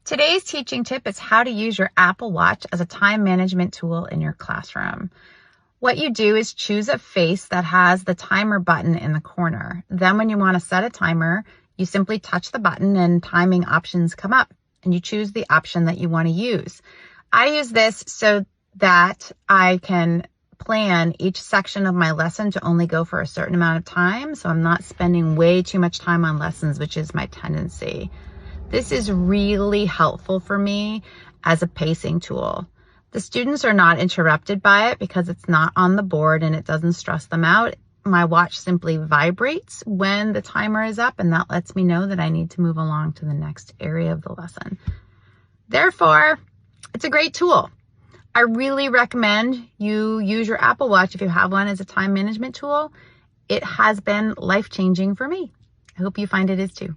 Today's teaching tip is how to use your Apple Watch as a time management tool in your classroom. What you do is choose a face that has the timer button in the corner. Then when you want to set a timer, you simply touch the button and timing options come up and you choose the option that you want to use. I use this so that I can plan each section of my lesson to only go for a certain amount of time, so I'm not spending way too much time on lessons, which is my tendency. This is really helpful for me as a pacing tool. The students are not interrupted by it because it's not on the board and it doesn't stress them out. My watch simply vibrates when the timer is up, and that lets me know that I need to move along to the next area of the lesson. Therefore, it's a great tool. I really recommend you use your Apple Watch if you have one as a time management tool. It has been life-changing for me. I hope you find it is too.